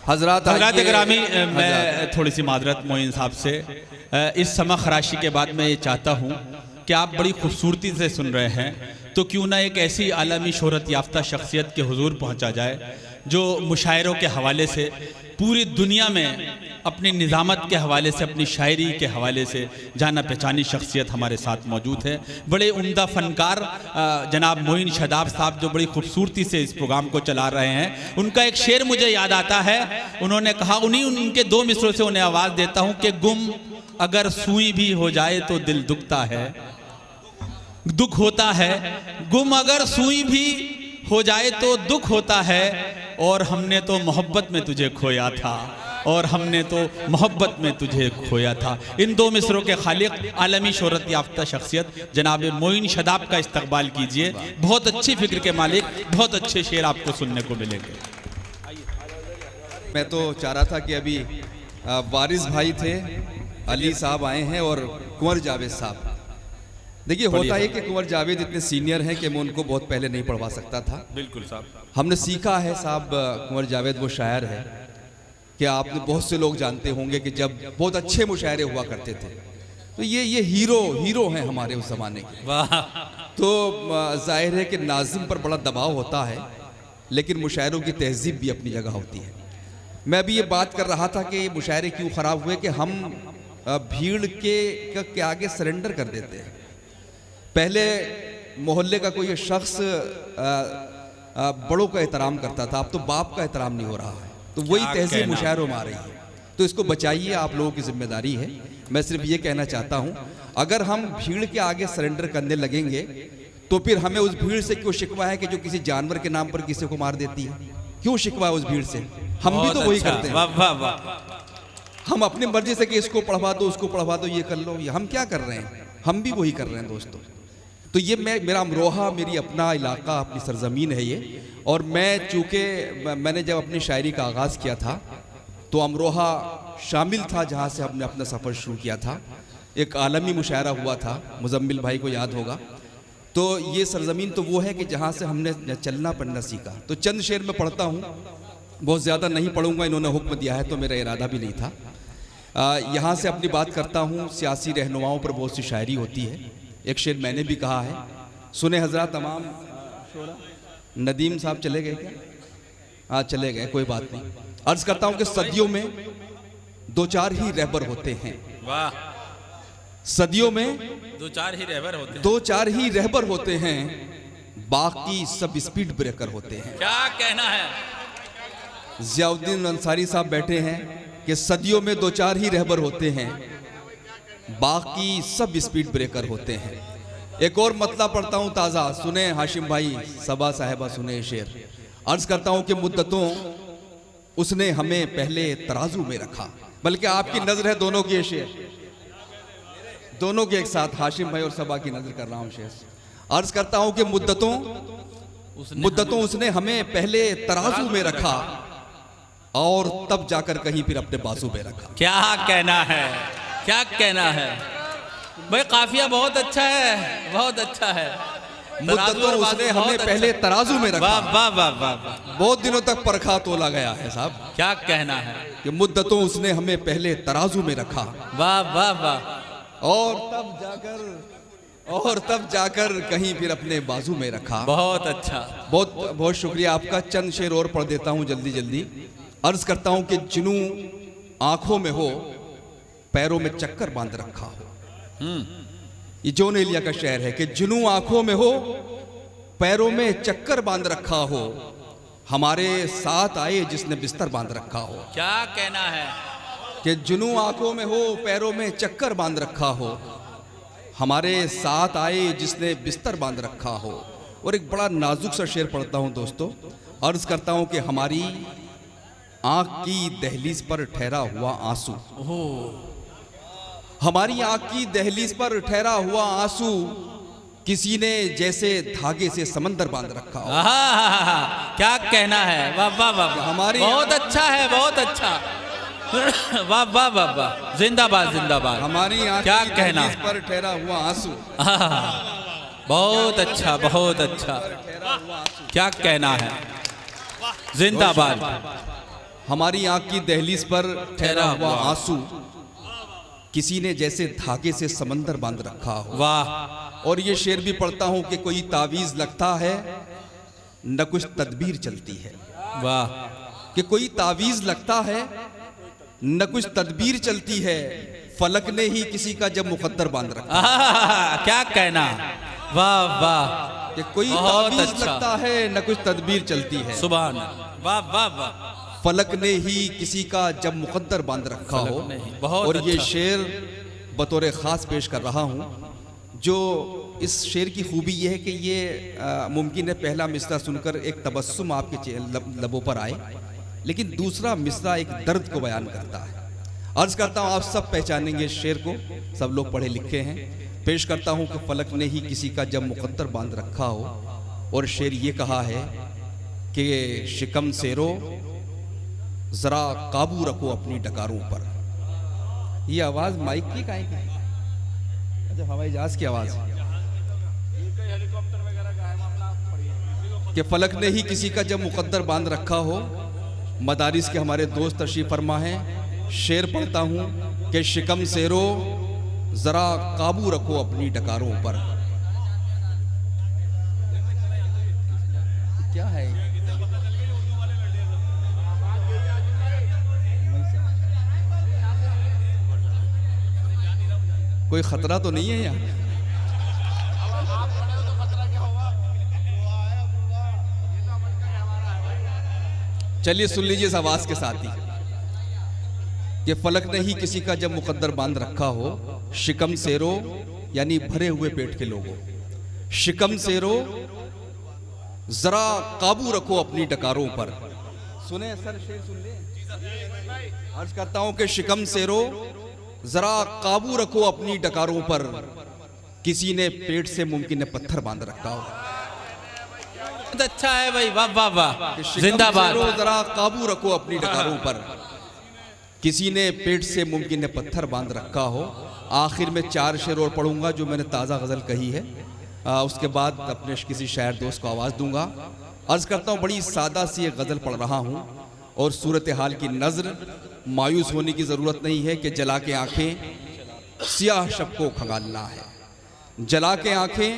हजरत ग्रामी, मैं थोड़ी सी मादरत मोइन साहब से, इस समा खराशी के बाद मैं ये चाहता हूँ कि आप बड़ी खूबसूरती से सुन रहे हैं, तो क्यों ना एक ऐसी आलमी शोहरत याफ्ता शख्सियत के हुजूर पहुँचा जाए जो मुशायरों के हवाले से पूरी दुनिया में अपनी निज़ामत के हवाले से, अपनी शायरी के हवाले से जाना पहचानी शख्सियत हमारे साथ मौजूद है। बड़े उम्दा फ़नकार जनाब मोइन शादाब साहब जो बड़ी खूबसूरती से इस प्रोग्राम को चला रहे हैं। उनका एक शेर मुझे याद आता है, उन्होंने कहा, उनके दो मिसरों से उन्हें आवाज़ देता हूँ कि गुम अगर सुई भी हो जाए तो दिल दुखता है, दुख होता है, गुम अगर सुई भी हो जाए तो दुख होता है, और हमने तो मोहब्बत में तुझे खोया था, और हमने तो मोहब्बत में तुझे खोया था। इन दो मिसरों के खालिक आलमी शोहरत याफ्ता शख्सियत जनाब मोइन शादाब का इस्तकबाल कीजिए। बहुत अच्छी फिक्र के मालिक, बहुत अच्छे शेर आपको सुनने को मिलेंगे। मैं तो चाह रहा था कि अभी वारिस भाई थे, अली साहब आए हैं और कुंवर जावेद साहब। देखिए, होता है कि कुंवर जावेद इतने सीनियर हैं कि मैं उनको बहुत पहले नहीं पढ़वा सकता था। बिल्कुल साहब, हमने सीखा है साहब, कुंवर जावेद वो शायर है कि आपने बहुत से लोग जानते होंगे कि जब बहुत अच्छे मुशायरे हुआ करते थे तो ये हीरो हैं हमारे उस ज़माने के। वाह। तो जाहिर है कि नाज़िम पर बड़ा दबाव होता है, लेकिन मुशायरों की तहजीब भी अपनी जगह होती है। मैं अभी ये बात कर रहा था कि मुशायरे क्यों ख़राब हुए कि हम भीड़ के आगे सरेंडर कर देते हैं। पहले मोहल्ले का कोई शख्स बड़ों का एहतराम करता था, अब तो बाप का एहतराम नहीं हो रहा है। तो वही तहजीब मुशायरों में आ रही है। तो इसको बचाइए, आप लोगों की जिम्मेदारी है। मैं सिर्फ ये कहना चाहता हूँ, अगर हम भीड़ के आगे सरेंडर करने लगेंगे तो फिर हमें उस भीड़ से क्यों शिकवा है कि जो किसी जानवर के नाम पर किसी को मार देती है? क्यों शिकवा है उस भीड़ से? हम भी तो वही करते हैं। वाह वाह वाह। हम अपनी मर्जी से कि इसको पढ़वा दो, उसको पढ़वा दो, ये कर लो, ये हम क्या कर रहे हैं? हम भी वही कर रहे हैं दोस्तों। तो ये मेरा अमरोहा, मेरी अपना इलाका, अपनी सरजमीन है ये। और मैं चूँकि मैंने जब अपनी शायरी का आगाज़ किया था तो अमरोहा शामिल था जहाँ से हमने अपना सफ़र शुरू किया था। एक आलमी मुशायरा हुआ था, मुजम्मिल भाई को याद होगा। तो ये सरजमीन तो वो है कि जहाँ से हमने चलना पढ़ना सीखा। तो चंद शेर में पढ़ता हूँ, बहुत ज़्यादा नहीं पढ़ूँगा, इन्होंने हुक्म दिया है तो मेरा इरादा भी नहीं था। यहाँ से अपनी बात करता हूँ। सियासी रहनुमाओं पर बहुत सी शायरी होती है। एक शेर मैंने भी कहा है, सुने हजरत तमाम शोरा। नदीम साहब चले गए क्या? हाँ चले गए, कोई बात नहीं। अर्ज करता हूँ कि सदियों में दो चार ही रहबर होते हैं। वाह। सदियों में दो चार ही रहबर होते हैं, बाकी सब स्पीड ब्रेकर होते हैं। क्या कहना है? जियाउद्दीन अंसारी साहब बैठे हैं कि सदियों में दो चार ही रहबर होते हैं, बाकी सब स्पीड ब्रेकर होते हैं। एक और मतलब पढ़ता हूँ ताज़ा, सुने हाशिम भाई, सबा साहिबा सुने शेर। अर्ज करता हूँ कि मुद्दतों उसने हमें पहले तराजू में रखा। बल्कि आपकी नज़र है दोनों की, शेर दोनों के एक साथ, हाशिम भाई और सबा की नज़र कर रहा हूँ शेर। अर्ज करता हूँ कि मुद्दतों उसने हमें पहले तराजू में रखा और तब जाकर कहीं फिर अपने बाजू में रखा। क्या कहना है, क्या कहना है भाई? काफिया बहुत अच्छा है, बहुत अच्छा है। मुद्दतों उसने हमें पहले तराजू में रखा। वाह वाह वाह वाह। बहुत दिनों तक परखा तोला गया है साहब। क्या कहना है कि मुद्दतों उसने हमें पहले तराजू में रखा। वाह वाह वाह। और तब जाकर कहीं फिर अपने बाजू में रखा। बहुत अच्छा, बहुत बहुत शुक्रिया आपका। चंद शेर और पढ़ देता हूँ जल्दी जल्दी। अर्ज करता हूँ कि जुनू आंखों में हो, पैरों में चक्कर बांध रखा हो। ये जॉन एलिया का शेर है कि जुनू आंखों में हो, पैरों में चक्कर बांध रखा हो, हमारे साथ आए जिसने बिस्तर बांध रखा हो। क्या कहना है? कि जुनू आंखों में हो, पैरों में चक्कर बांध रखा हो, हमारे साथ आए जिसने बिस्तर बांध रखा हो। और एक बड़ा नाजुक सा शेर पढ़ता हूँ दोस्तों। अर्ज करता हूँ कि हमारी आंख की दहलीज पर ठहरा हुआ आंसू, हमारी आंख की दहलीज पर ठहरा हुआ आंसू, किसी ने जैसे धागे से समंदर बांध रखा हो। क्या कहना है? वाह वाह वाह। हमारी बहुत अच्छा है, बहुत अच्छा। वाह वाह वाह वाह। जिंदाबाद जिंदाबाद। हमारी आंख क्या की कहना दहलीज पर ठहरा हुआ आंसू। बहुत अच्छा, बहुत अच्छा। क्या कहना है? जिंदाबाद। हमारी आंख की दहलीज पर ठहरा हुआ आंसू किसी ने जैसे धागे से समंदर बांध रखा हो। वाह। और ये शेर भी पढ़ता हूं कि कोई तावीज लगता है न कुछ तदबीर चलती है। वाह। कि कोई तावीज लगता है न कुछ तदबीर चलती है, फलक ने ही किसी का जब मुकद्दर बांध रखा। क्या कहना, वाह वाह। कि कोई बहुत तावीज अच्छा। लगता है न कुछ तदबीर चलती है, सुभान अल्लाह। वाह वाह वाह। फलक ने ही किसी का जब मुकद्दर बांध रखा हो। बहुत और ये अच्छा। शेर बतौर ख़ास पेश कर रहा हूँ। जो इस शेर की खूबी ये है कि ये मुमकिन है पहला मिसरा सुनकर एक तबस्सुम आपके लबों पर आए, लेकिन दूसरा मिसरा एक दर्द को बयान करता है। अर्ज़ करता हूँ आप सब पहचानेंगे इस शेर को, सब लोग पढ़े लिखे हैं। पेश करता हूँ कि फलक ने ही किसी का जब मुकद्दर बांध रखा हो। और शेर ये कहा है कि शिकम सेरो जरा काबू रखो अपनी डकारों पर। ये आवाज़ माइक की काहे की? अच्छा, हवाई जहाज की आवाज़। कि फलक ने ही किसी का जब मुकद्दर बांध रखा हो। मदारिस के हमारे दोस्त तशरीफ फरमा हैं। शेर पढ़ता हूँ कि शिकम सेरो जरा काबू रखो अपनी डकारों पर। क्या है? कोई खतरा तो नहीं है यहाँ? चलिए सुन लीजिए इस आवाज के साथ ही। ये फलक ने ही किसी का जब मुकद्दर बांध रखा हो। शिकम सेरो यानी भरे हुए पेट के लोगों, शिकम सेरो जरा काबू रखो अपनी डकारों पर। सुने सर, शेर सुन ले। अर्ज करता हूं कि शिकम सेरो जरा काबू रखो अपनी डकारों पर, किसी ने पेट से मुमकिन है पत्थर बांध रखा हो। अच्छा है भाई, वाह वाह वाह, शिकम जिंदाबाद। सेरो जरा काबू रखो अपनी डकारों पर, किसी ने पेट से मुमकिन है पत्थर बांध रखा हो। आखिर में 4 शेर और पढ़ूंगा जो मैंने ताज़ा गज़ल कही है। उसके बाद अपने किसी शायर दोस्त को आवाज़ दूंगा। अर्ज़ करता हूँ बड़ी सादा सी एक गज़ल पढ़ रहा हूँ और सूरत हाल की नज़र। मायूस होने की ज़रूरत नहीं है कि जला के आँखें सियाह शब को खंगालना है, जला के आँखें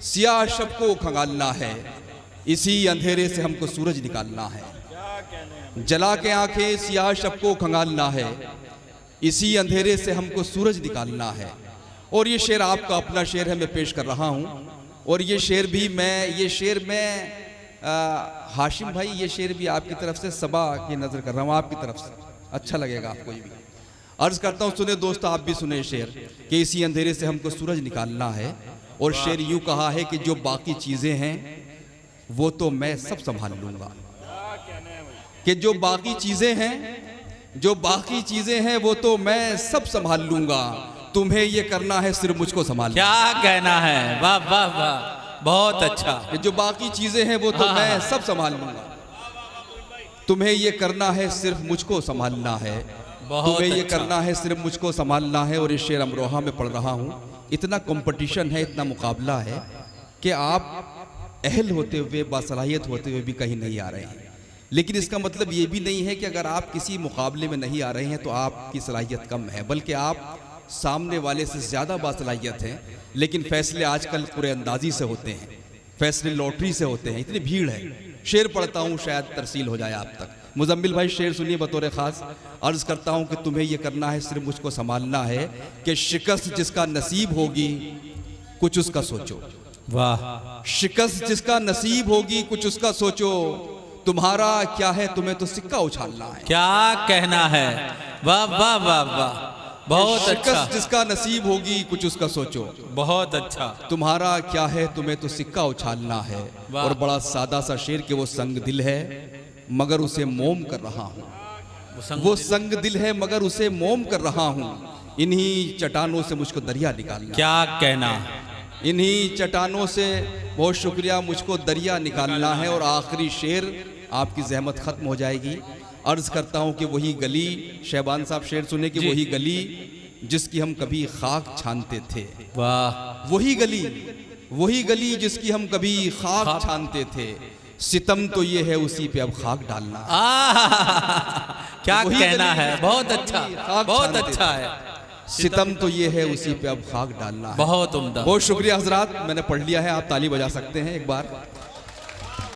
सियाह शब को खंगालना है, इसी अंधेरे से हमको सूरज निकालना है। जला के आंखें सियाह शब को खंगालना है, इसी अंधेरे से हमको सूरज निकालना है। और ये शेर आपका अपना शेर है, मैं पेश कर रहा हूँ। और ये शेर भी हाशिम भाई, ये शेर भी आपकी तरफ से सबा की नज़र कर रहा हूँ, आपकी तरफ से अच्छा लगेगा आपको ये भी। अर्ज़ करता हूँ सुने दोस्त, आप भी सुने शेर कि इसी अंधेरे से हमको सूरज निकालना है। और शेर यूँ कहा है कि जो बाकी चीज़ें हैं वो तो मैं सब संभाल लूँगा। कि जो बाकी चीजें हैं, जो बाकी चीजें हैं वो तो मैं सब संभाल लूंगा, तुम्हें ये करना है सिर्फ मुझको संभाल। क्या कहना है, वाह वाह वाह, बहुत अच्छा। कि जो बाकी चीजें हैं वो तो मैं सब संभाल लूंगा, तुम्हें ये करना है सिर्फ मुझको संभालना है, तुम्हें ये करना है सिर्फ मुझको संभालना है। और ये शेर अमरोहा में पढ़ रहा हूँ। इतना कंपटीशन है, इतना मुकाबला है कि आप अहल होते हुए, बासलाहियत होते हुए भी कहीं नहीं आ रहे हैं। लेकिन इसका मतलब ये भी नहीं है कि अगर आप किसी मुकाबले में नहीं आ रहे हैं तो आपकी सलाहियत कम है, बल्कि आप सामने वाले से ज़्यादा बासलाहियत हैं। लेकिन फैसले आजकल पूरे अंदाजी से होते हैं, फैसले लॉटरी से होते हैं, इतनी भीड़ है। शेर पढ़ता हूँ शायद तरसील हो जाए आप तक। मुजम्मिल भाई शेर सुनिए बतौर ख़ास। अर्ज़ करता हूँ कि तुम्हें ये करना है सिर्फ मुझको संभालना है, कि शिकस्त जिसका नसीब होगी कुछ उसका सोचो। वाह। शिकस्त जिसका नसीब होगी कुछ उसका सोचो, तुम्हारा क्या है तुम्हें तो सिक्का उछालना है। क्या कहना है, वाह वाह वाह वाह, बहुत अच्छा। शिकस्त जिसका नसीब होगी कुछ उसका सोचो, बहुत अच्छा। तुम्हारा क्या है तुम्हें तो सिक्का उछालना है। और बड़ा सादा सा शेर कि वो संग दिल है मगर उसे मोम कर रहा हूँ, वो संग दिल है मगर उसे मोम कर रहा हूँ, इन्हीं चट्टानों से मुझको दरिया निकालना। क्या कहना, इन्हीं चट्टानों से, बहुत शुक्रिया, मुझको दरिया निकालना है। और आखिरी शेर, आपकी जहमत खत्म हो जाएगी। अर्ज़ करता हूँ कि वही गली, शहबान साहब शेर सुने कि वही गली जिसकी हम कभी खाक छानते थे। वाह। वही गली जिसकी हम कभी खाक छानते थे, सितम तो ये है उसी पे अब खाक डालना। क्या वही कहना गली है, में बहुत अच्छा, खाक बहुत छानते अच्छा है, सितम तो ये है उसी पे अब खाक डालना है। बहुत उम्दा। बहुत शुक्रिया हजरात, मैंने पढ़ लिया है, आप ताली बजा सकते हैं एक बार।